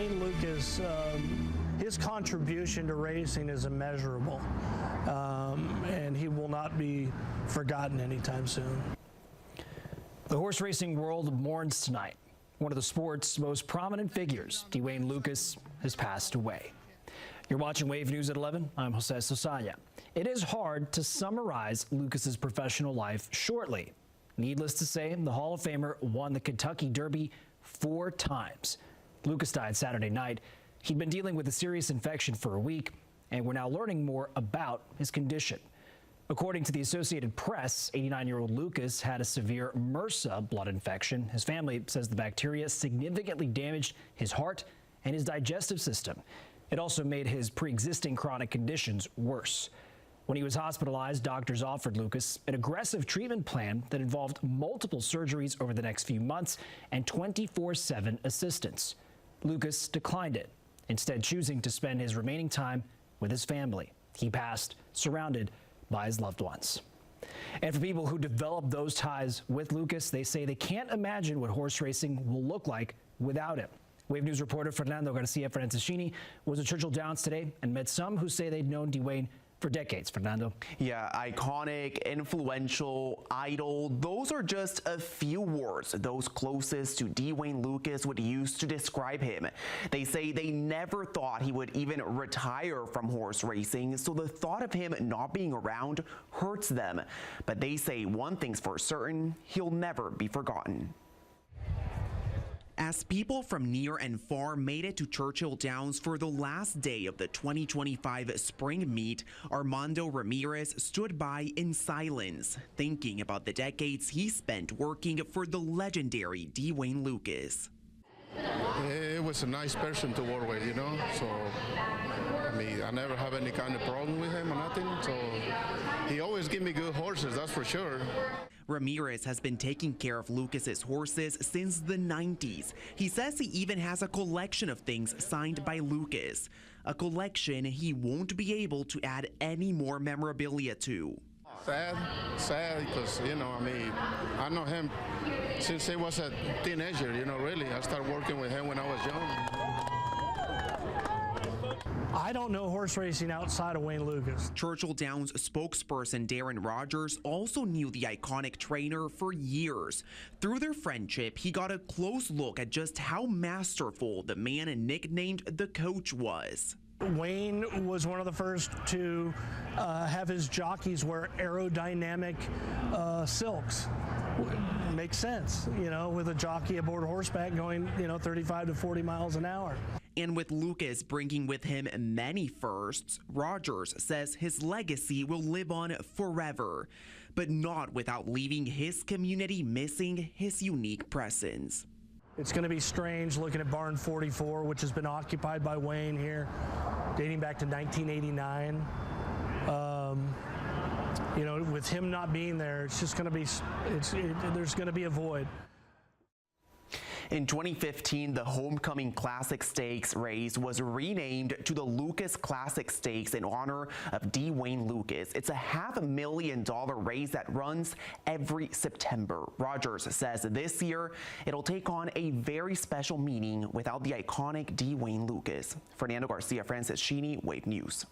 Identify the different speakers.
Speaker 1: Wayne Lukas, his contribution to racing is immeasurable, and he will not be forgotten anytime soon.
Speaker 2: The horse racing world mourns tonight. One of the sport's most prominent figures, Wayne Lukas, has passed away. You're watching Wave News at 11. I'm Jose Sosaya. It is hard to summarize Lukas's professional life shortly. Needless to say, the Hall of Famer won the Kentucky Derby 4 times. Lukas died Saturday night. He'd been dealing with a serious infection for a week, and we're now learning more about his condition. According to the Associated Press, 89-year-old Lukas had a severe MRSA blood infection. His family says the bacteria significantly damaged his heart and his digestive system. It also made his pre-existing chronic conditions worse. When he was hospitalized, doctors offered Lukas an aggressive treatment plan that involved multiple surgeries over the next few months and 24/7 assistance. Lukas declined it, instead choosing to spend his remaining time with his family. He passed surrounded by his loved ones. And for people who developed those ties with Lukas, they say they can't imagine what horse racing will look like without him. Wave News reporter Fernando Garcia-Francescini was at Churchill Downs today and met some who say they'd known Wayne for decades. Fernando.
Speaker 3: Yeah, iconic, influential, idol. Those are just a few words those closest to Wayne Lukas would use to describe him. They say they never thought he would even retire from horse racing, so the thought of him not being around hurts them. But they say one thing's for certain, he'll never be forgotten. As people from near and far made it to Churchill Downs for the last day of the 2025 spring meet, Armando Ramirez stood by in silence, thinking about the decades he spent working for the legendary Wayne Lukas.
Speaker 4: It was a nice person to work with, you know, so I mean, I never have any kind of problem with him or nothing, so he always give me good horses, that's for sure.
Speaker 3: Ramirez has been taking care of Lukas's horses since the 90s. He says he even has a collection of things signed by Lukas, a collection he won't be able to add any more memorabilia to.
Speaker 4: Sad, because, you know, I mean, I know him since he was a teenager, you know, really. I started working with him when I was young.
Speaker 1: I don't know horse racing outside of Wayne Lukas.
Speaker 3: Churchill Downs spokesperson Darren Rogers also knew the iconic trainer for years. Through their friendship, he got a close look at just how masterful the man nicknamed the Coach was.
Speaker 1: Wayne was one of the first to have his jockeys wear aerodynamic silks. Makes sense, you know, with a jockey aboard horseback going, 35 to 40 miles an hour.
Speaker 3: And with Lukas bringing with him many firsts, Rogers says his legacy will live on forever, but not without leaving his community missing his unique presence.
Speaker 1: It's going to be strange looking at Barn 44, which has been occupied by Wayne here, dating back to 1989. With him not being there, it's just going to be, there's going to be a void.
Speaker 3: In 2015, the Homecoming Classic Stakes race was renamed to the Lukas Classic Stakes in honor of Wayne Lukas. It's a $500,000 race that runs every September. Rogers says this year it'll take on a very special meaning without the iconic Wayne Lukas. Fernando Garcia-Francescini, Wave News.